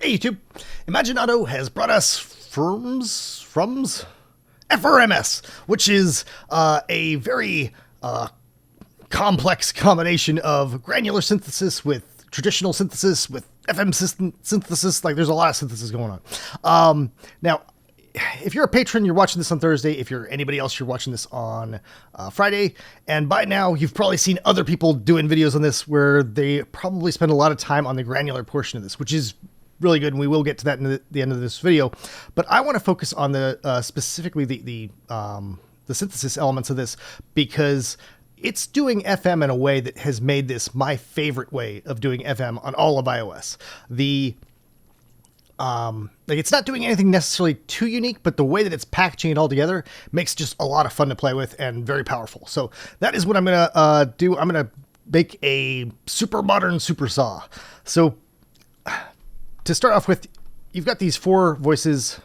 Hey YouTube, Imaginando has brought us FRMS, which is a very complex combination of granular synthesis with traditional synthesis with FM synthesis. Like, there's a lot of synthesis going on. Now, if you're a patron, you're watching this on Thursday. If you're anybody else, you're watching this on Friday. And by now, you've probably seen other people doing videos on this where they probably spend a lot of time on the granular portion of this, which is really good, and we will get to that in the end of this video. But I want to focus on the specifically the synthesis elements of this, because it's doing FM in a way that has made this my favorite way of doing FM on all of iOS. Like, it's not doing anything necessarily too unique, but the way that it's packaging it all together makes just a lot of fun to play with and very powerful. So that is what I'm gonna do. I'm gonna make a super modern super saw. So to start off with, you've got these 4 voices,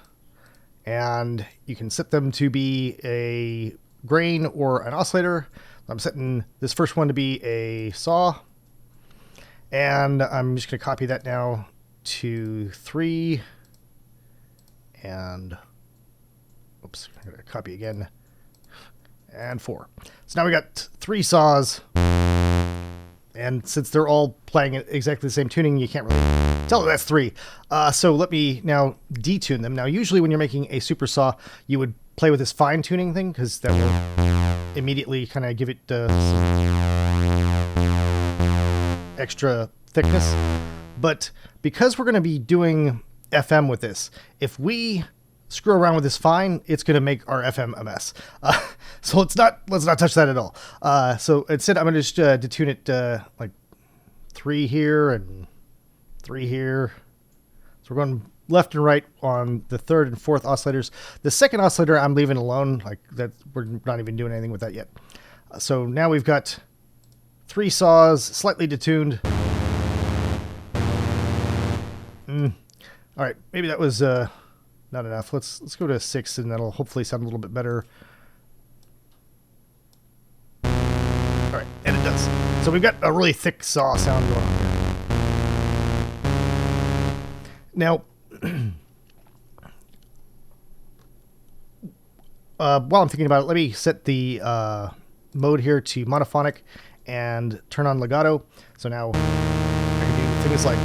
and you can set them to be a grain or an oscillator. I'm setting this first one to be a saw, and I'm just going to copy that now to 3, and oops, I'm going to copy again, and 4. So now we got 3 saws, and since they're all playing exactly the same tuning, you can't really tell that that's 3. So let me now detune them. Now, usually when you're making a super saw, you would play with this fine tuning thing, because that will immediately kind of give it some extra thickness. But because we're going to be doing FM with this, if we screw around with this fine, it's going to make our FM a mess. So let's not touch that at all. So instead, I'm going to just detune it like 3 here and 3 here. So we're going left and right on the 3rd and 4th oscillators. The 2nd oscillator I'm leaving alone, like that. We're not even doing anything with that yet. So now we've got 3 saws, slightly detuned. All right, maybe that was not enough. Let's go to 6, and that'll hopefully sound a little bit better. All right, and it does. So we've got a really thick saw sound going on here. Now, while I'm thinking about it, let me set the mode here to monophonic and turn on legato. So now I can do things like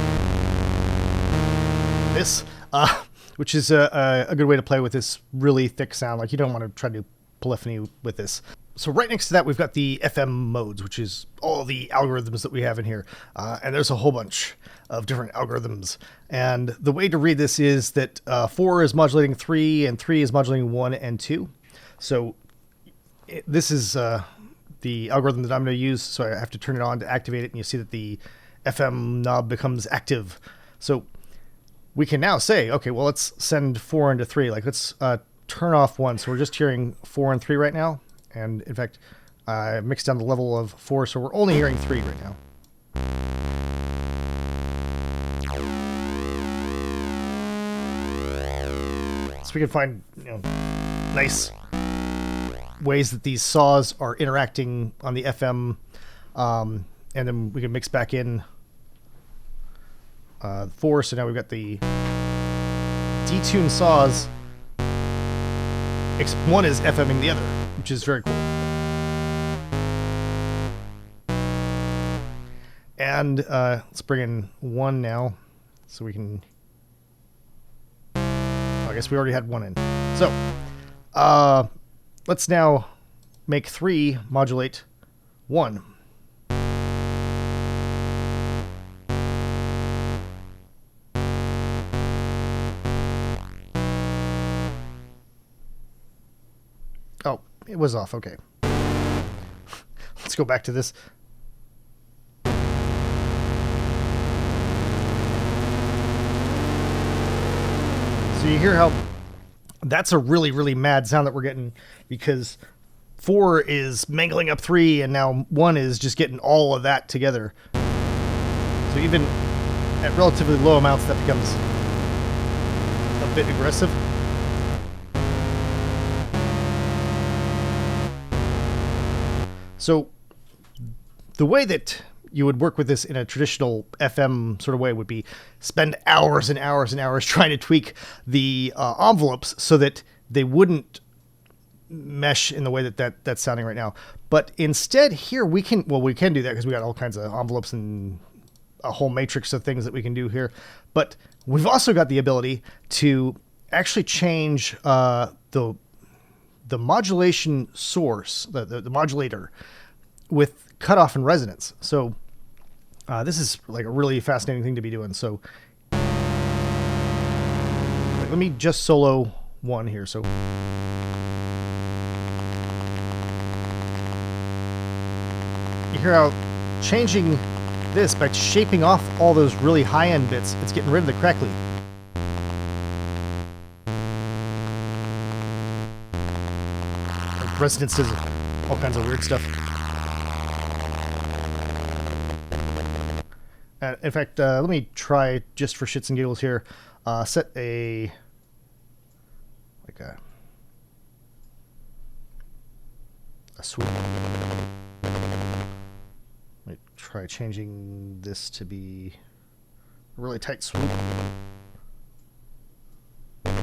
this, which is a good way to play with this really thick sound. Like, you don't want to try to do polyphony with this. So right next to that, we've got the FM modes, which is all the algorithms that we have in here. And there's a whole bunch of different algorithms. And the way to read this is that 4 is modulating 3, and 3 is modulating 1 and 2. So this is the algorithm that I'm going to use. So I have to turn it on to activate it, and you see that the FM knob becomes active. So we can now say, okay, well, let's send 4 into 3. Like, let's turn off 1. So we're just hearing 4 and 3 right now. And in fact, I mixed down the level of 4, so we're only hearing 3 right now. So we can find, nice ways that these saws are interacting on the FM, and then we can mix back in 4. So now we've got the detuned saws. One is FMing the other, which is very cool. And let's bring in 1 now, so we can. I guess we already had 1 in. So let's now make 3 modulate 1. Oh, it was off. Okay. Let's go back to this. So you hear how that's a really, really mad sound that we're getting, because 4 is mangling up 3, and now 1 is just getting all of that together. So even at relatively low amounts, that becomes a bit aggressive. So the way that you would work with this in a traditional FM sort of way would be spend hours and hours and hours trying to tweak the envelopes so that they wouldn't mesh in the way that's sounding right now. But instead here we can do that because we got all kinds of envelopes and a whole matrix of things that we can do here. But we've also got the ability to actually change the modulation source, the modulator, with cutoff and resonance. So this is like a really fascinating thing to be doing. So let me just solo one here. So you hear how changing this by shaping off all those really high-end bits, it's getting rid of the crackly. Like resonance does all kinds of weird stuff. In fact, let me try just for shits and giggles here. Set a swoop. Let me try changing this to be a really tight swoop. All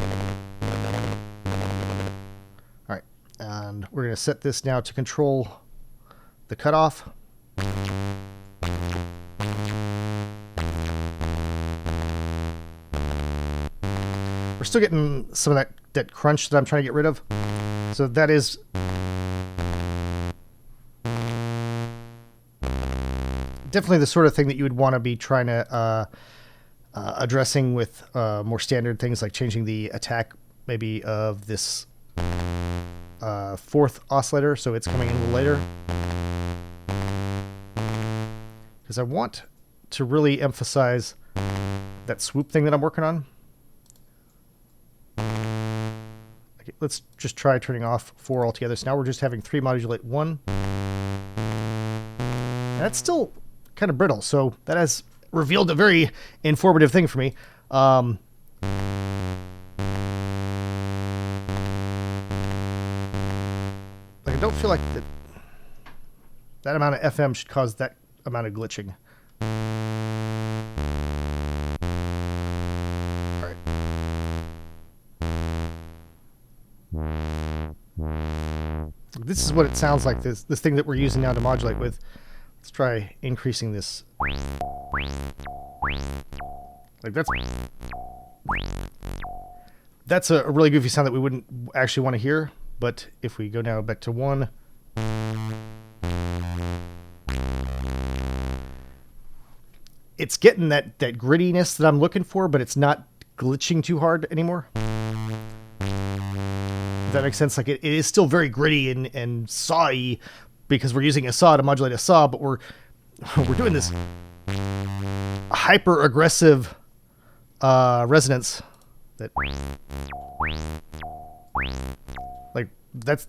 right, and we're going to set this now to control the cutoff. We're still getting some of that crunch that I'm trying to get rid of. So that is definitely the sort of thing that you would want to be trying to addressing with more standard things like changing the attack maybe of this fourth oscillator so it's coming in a little later. Because I want to really emphasize that swoop thing that I'm working on. Okay, let's just try turning off 4 altogether. So now we're just having 3 modulate 1. And that's still kind of brittle, so that has revealed a very informative thing for me. Like I don't feel like that amount of FM should cause that amount of glitching. All right. This is what it sounds like, this thing that we're using now to modulate with. Let's try increasing this. Like that's a really goofy sound that we wouldn't actually want to hear. But if we go now back to 1, it's getting that grittiness that I'm looking for, but it's not glitching too hard anymore. If that makes sense. Like it is still very gritty and sawy, because we're using a saw to modulate a saw, but we're doing this hyper aggressive resonance that like that's.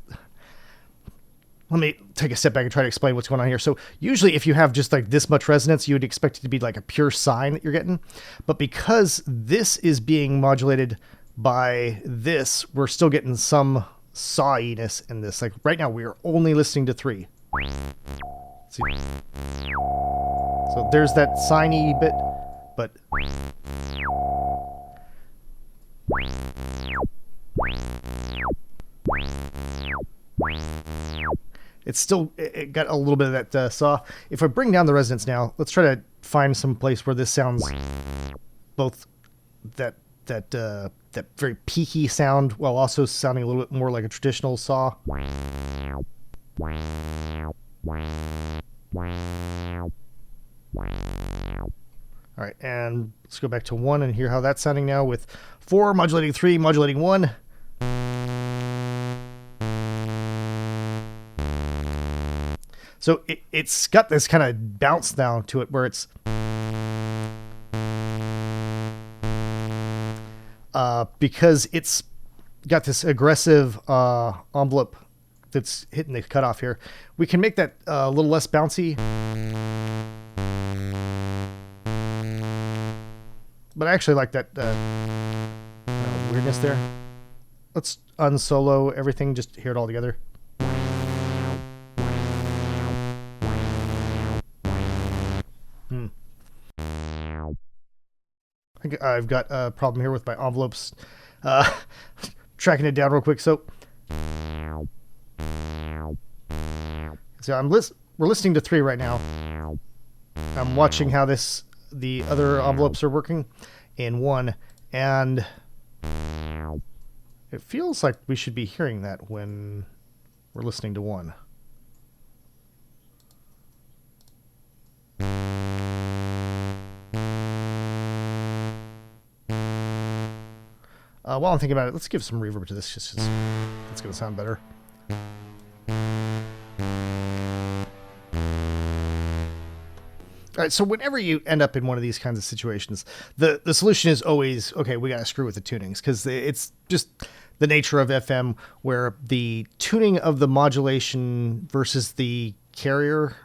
Let me take a step back and try to explain what's going on here. So usually if you have just like this much resonance, you would expect it to be like a pure sine that you're getting, but because this is being modulated by this, we're still getting some sawiness in this. Like right now we are only listening to 3. See? So there's that siney bit, but it's still, it got a little bit of that saw. If I bring down the resonance now, let's try to find some place where this sounds both that very peaky sound while also sounding a little bit more like a traditional saw. All right, and let's go back to 1 and hear how that's sounding now with 4 modulating 3, modulating 1. So it's got this kind of bounce now to it where it's because it's got this aggressive envelope that's hitting the cutoff here. We can make that a little less bouncy. But I actually like that weirdness there. Let's unsolo everything, just hear it all together. think I've got a problem here with my envelopes. Tracking it down real quick. So we're listening to 3 right now. I'm watching how the other envelopes are working in 1, and it feels like we should be hearing that when we're listening to 1. While I'm thinking about it, let's give some reverb to this. It's going to sound better. All right, so whenever you end up in one of these kinds of situations, the solution is always, okay, we got to screw with the tunings, because it's just the nature of FM, where the tuning of the modulation versus the carrier,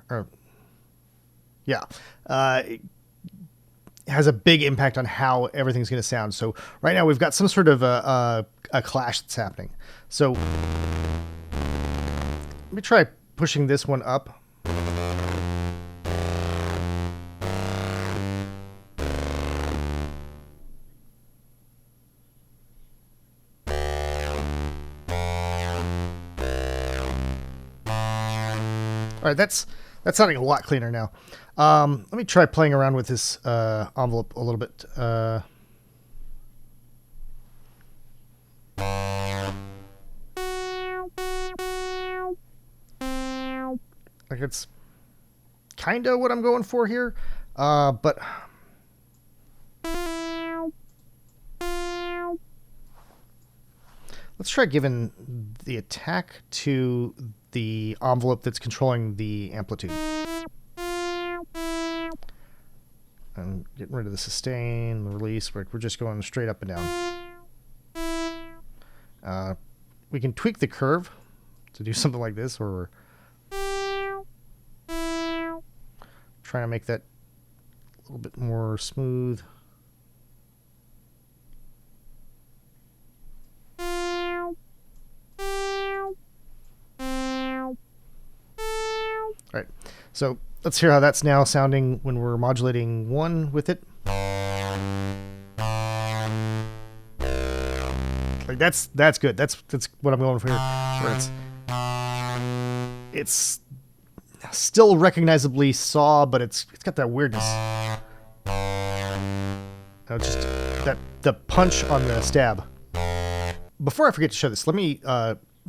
has a big impact on how everything's going to sound. So right now we've got some sort of a clash that's happening. So let me try pushing this one up. All right, that's sounding a lot cleaner now. Let me try playing around with this envelope a little bit. Like, it's kind of what I'm going for here, but let's try giving the attack to the envelope that's controlling the amplitude. And getting rid of the sustain, the release. We're just going straight up and down. We can tweak the curve to do something like this, or we're trying to make that a little bit more smooth. All right, so let's hear how that's now sounding when we're modulating 1 with it. Like, that's good. That's what I'm going for here. Where it's still recognizably saw, but it's got that weirdness. Just the punch on the stab. Before I forget to show this, let me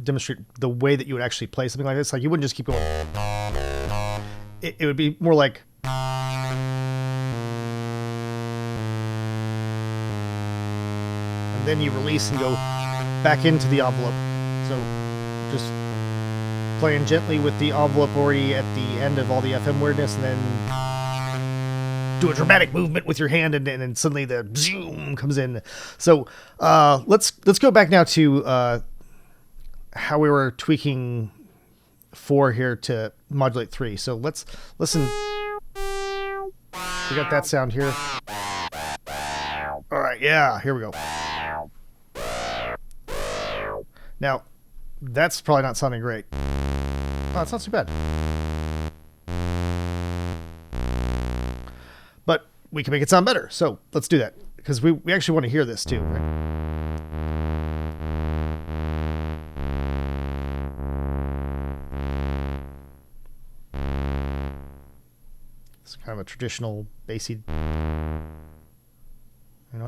demonstrate the way that you would actually play something like this. Like, you wouldn't just keep going. It would be more like, and then you release and go back into the envelope. So just playing gently with the envelope already at the end of all the FM weirdness, and then do a dramatic movement with your hand, and then suddenly the zoom comes in. So let's go back now to how we were tweaking 4 here to modulate 3. So let's listen. We got that sound here. All right, yeah, here we go. Now, that's probably not sounding great. Oh, it's not too bad. But we can make it sound better. So let's do that, because we actually want to hear this too, right? It's kind of a traditional bassy. You know.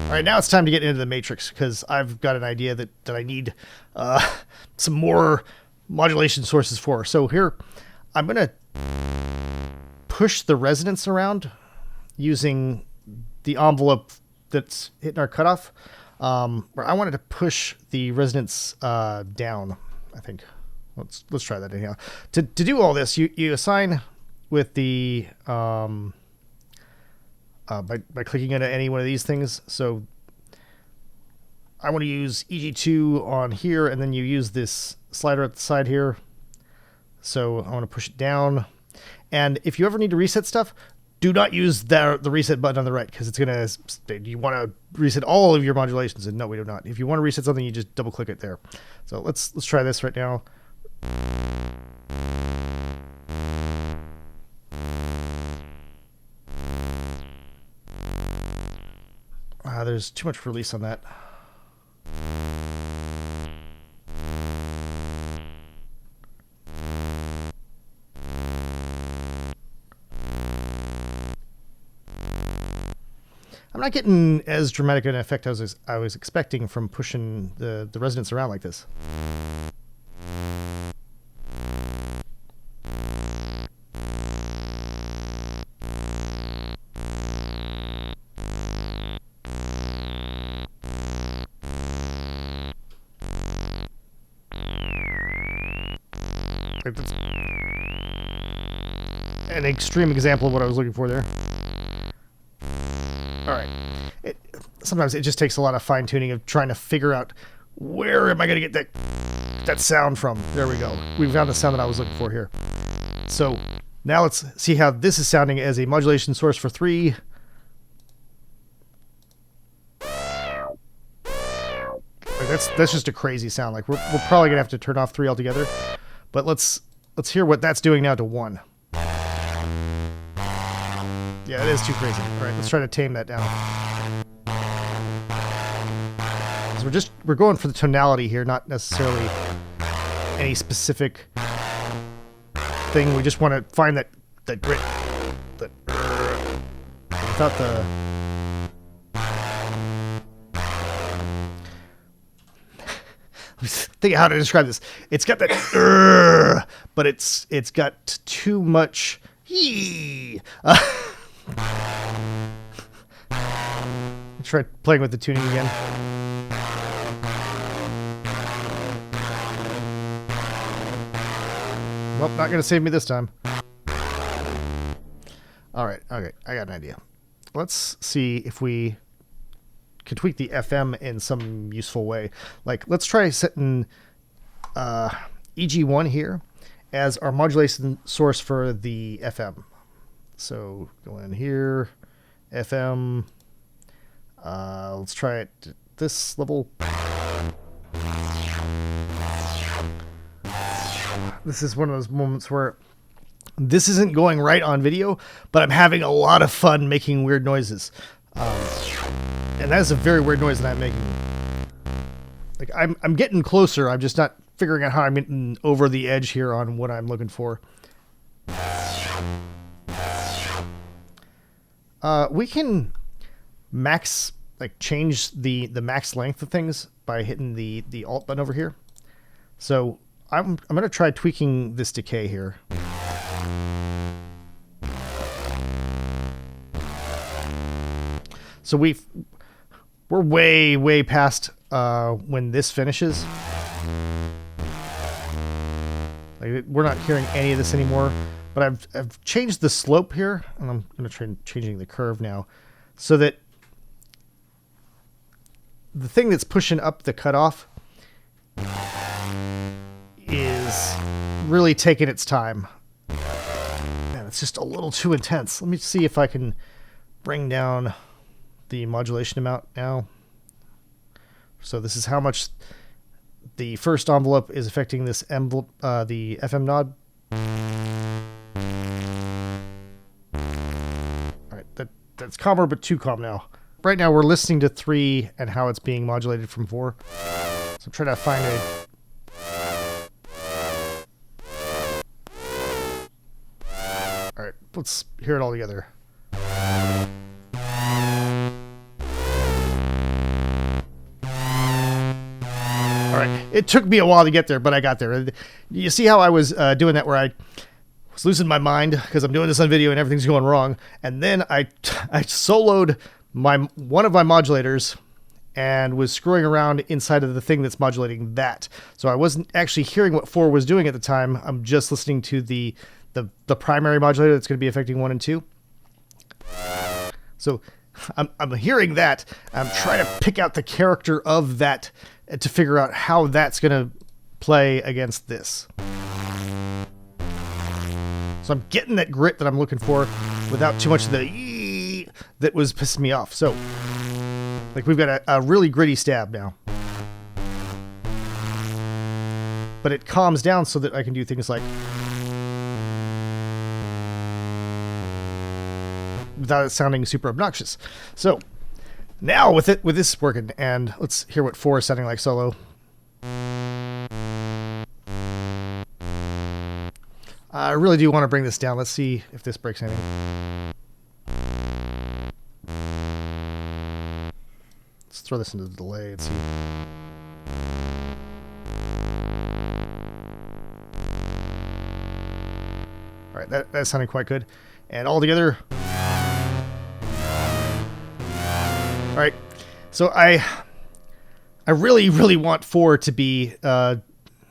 All right, now it's time to get into the matrix, because I've got an idea that I need some more modulation sources for. So here, I'm going to push the resonance around using the envelope that's hitting our cutoff. Where I wanted to push the resonance down, I think. Let's try that anyhow. To do all this, you assign with the by clicking into any one of these things. So I want to use EG2 on here, and then you use this slider at the side here. So I want to push it down. And if you ever need to reset stuff, do not use the reset button on the right, because it's going to, you want to reset all of your modulations, and no, we do not. If you want to reset something, you just double click it there. So let's try this right now. There's too much release on that. I'm not getting as dramatic an effect as I was expecting from pushing the resonance around like this. That's an extreme example of what I was looking for there. All right. Sometimes it just takes a lot of fine-tuning of trying to figure out where am I going to get that sound from. There we go. We found the sound that I was looking for here. So now let's see how this is sounding as a modulation source for 3. That's just a crazy sound. Like we're probably gonna have to turn off 3 altogether. But let's hear what that's doing now to 1. Yeah, it is too crazy. All right, let's try to tame that down. So we're going for the tonality here, not necessarily any specific thing. We just want to find that grit, without the. Think of how to describe this. It's got that, but it's got too much. Try playing with the tuning again. Well, not gonna save me this time. All right, okay, I got an idea. Let's see if we can tweak the FM in some useful way. Like, let's try setting EG1 here as our modulation source for the FM. So go in here, FM. Let's try it at this level. This is one of those moments where this isn't going right on video, but I'm having a lot of fun making weird noises. And that is a very weird noise that I'm making. Like I'm getting closer. I'm just not figuring out how I'm getting over the edge here on what I'm looking for. We can change the max length of things by hitting the Alt button over here. So I'm gonna try tweaking this decay here. So we're way past when this finishes. Like, we're not hearing any of this anymore. But I've changed the slope here, and I'm going to try changing the curve now, so that the thing that's pushing up the cutoff is really taking its time. Man, it's just a little too intense. Let me see if I can bring down the modulation amount now. So this is how much the first envelope is affecting this envelope, the FM nod. That's calmer, but too calm now. Right now, we're listening to 3 and how it's being modulated from 4. So I'm trying to find All right, let's hear it all together. All right, it took me a while to get there, but I got there. You see how I was doing that, where I was losing my mind because I'm doing this on video and everything's going wrong, and then I soloed one of my modulators and was screwing around inside of the thing that's modulating that. So I wasn't actually hearing what 4 was doing at the time. I'm just listening to the primary modulator that's going to be affecting 1 and 2. So I'm hearing that. I'm trying to pick out the character of that to figure out how that's going to play against this. So I'm getting that grit that I'm looking for without too much of the ee that was pissing me off. So, like, we've got a really gritty stab now. But it calms down so that I can do things like, without it sounding super obnoxious. So now with this working, and let's hear what 4 is sounding like solo. I really do want to bring this down. Let's see if this breaks anything. Let's throw this into the delay and see. All right, that's sounding quite good. And all together. All right, so I really, really want 4 to be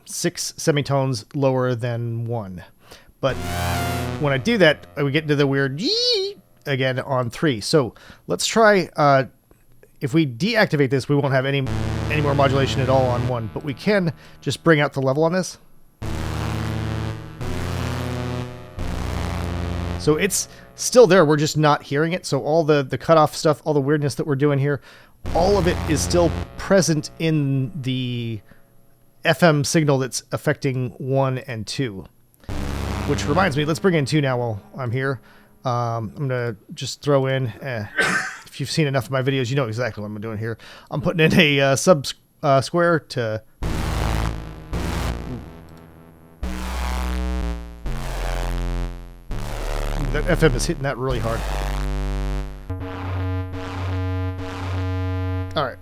6 semitones lower than 1. But when I do that, we get into the weird yee again on 3. So let's try, if we deactivate this, we won't have any more modulation at all on 1, but we can just bring out the level on this. So it's still there, we're just not hearing it. So all the cutoff stuff, all the weirdness that we're doing here, all of it is still present in the FM signal that's affecting 1 and 2. Which reminds me, let's bring in 2 now while I'm here. I'm going to just throw in, if you've seen enough of my videos, you know exactly what I'm doing here. I'm putting in a sub square to... That FM is hitting that really hard. All right.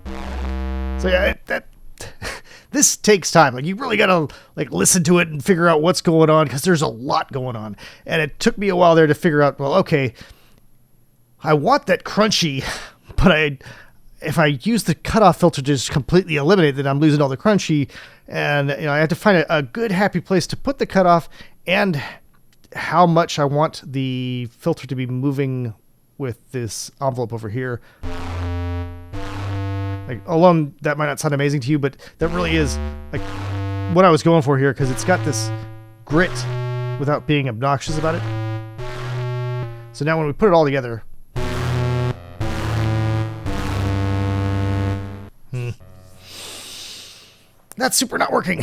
So yeah, this takes time. Like, you really gotta like listen to it and figure out what's going on, because there's a lot going on. And it took me a while there to figure out, well, okay, I want that crunchy, but if I use the cutoff filter to just completely eliminate it, I'm losing all the crunchy. And I have to find a good happy place to put the cutoff, and how much I want the filter to be moving with this envelope over here. Like, alone, that might not sound amazing to you, but that really is like what I was going for here, because it's got this grit without being obnoxious about it. So now when we put it all together, that's super not working.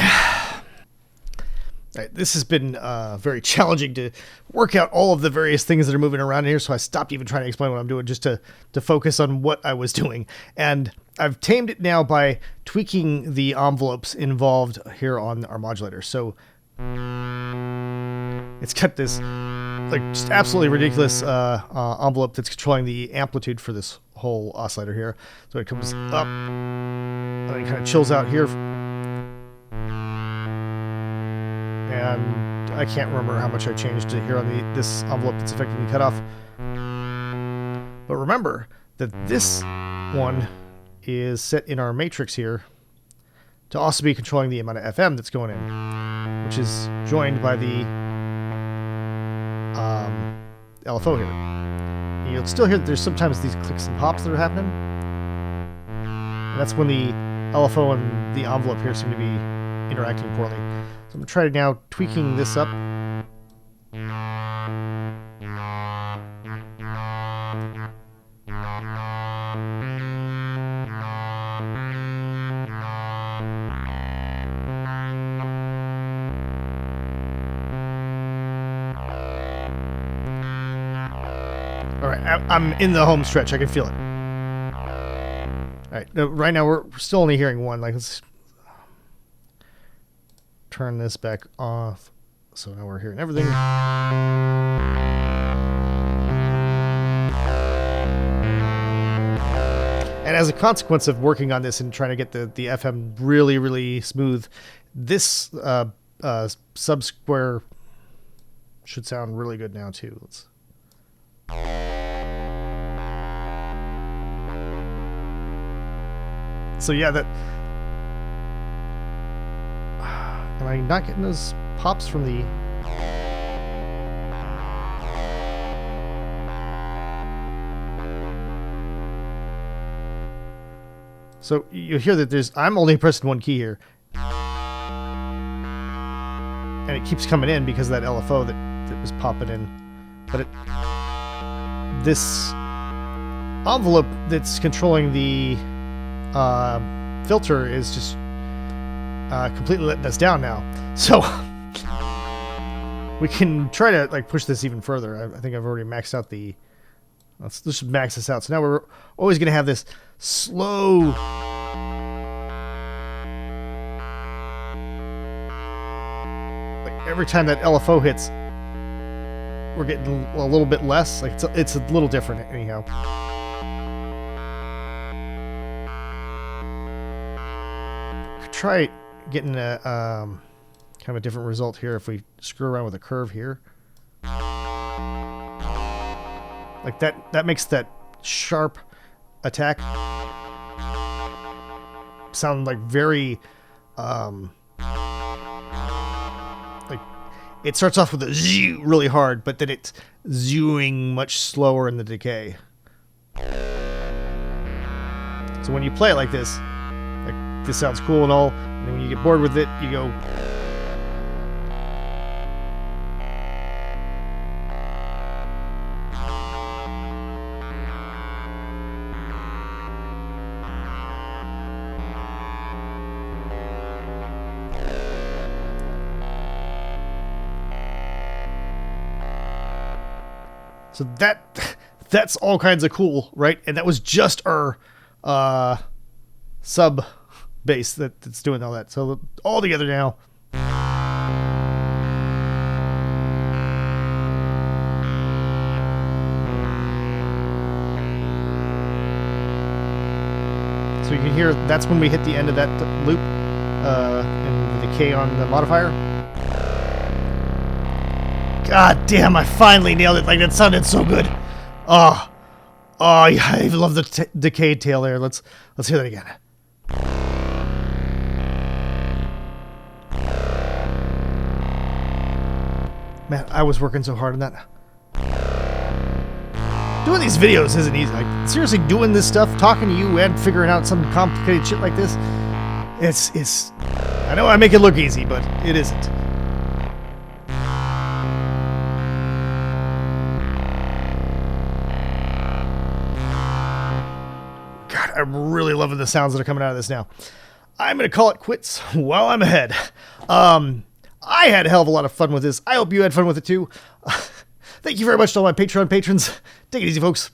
Right, this has been very challenging to work out all of the various things that are moving around here, so I stopped even trying to explain what I'm doing, just to focus on what I was doing. And I've tamed it now by tweaking the envelopes involved here on our modulator. So it's got this like just absolutely ridiculous envelope that's controlling the amplitude for this whole oscillator here. So it comes up and then it kind of chills out here. And I can't remember how much I changed here on this envelope that's affecting the cutoff. But remember that this one is set in our matrix here to also be controlling the amount of FM that's going in, which is joined by the LFO here. And you'll still hear that there's sometimes these clicks and pops that are happening. And that's when the LFO and the envelope here seem to be interacting poorly. So I'm going to try now tweaking this up. All right, I'm in the home stretch. I can feel it. All right, right now we're still only hearing 1. Like, let's turn this back off. So now we're hearing everything. And as a consequence of working on this and trying to get the FM really, really smooth, this sub-square should sound really good now too. Let's... So yeah, that... Am I not getting those pops from the... So you hear that I'm only pressing 1 key here. And it keeps coming in because of that LFO that was popping in. But this envelope that's controlling the filter is just completely letting us down now. So we can try to like push this even further. I think I've already maxed out the... Let's just max this out. So now we're always going to have this slow... Like every time that LFO hits, we're getting a little bit less. Like it's a little different anyhow. Could try getting a kind of a different result here if we screw around with a curve here. Like that makes that sharp attack sound like very like it starts off with a zoo really hard, but then it's zooing much slower in the decay. So when you play it like this sounds cool and all, and then when you get bored with it, you go. So that's all kinds of cool, right? And that was just our sub bass that's doing all that. So all together now. So you can hear that's when we hit the end of that loop and the decay on the modifier. God damn, I finally nailed it. Like, that sounded so good. Oh, yeah, I even love the decayed tail there. Let's hear that again. Man, I was working so hard on that. Doing these videos isn't easy. Like, seriously, doing this stuff, talking to you and figuring out some complicated shit like this, it's I know I make it look easy, but it isn't. I'm really loving the sounds that are coming out of this now. I'm going to call it quits while I'm ahead. I had a hell of a lot of fun with this. I hope you had fun with it too. Thank you very much to all my Patreon patrons. Take it easy, folks.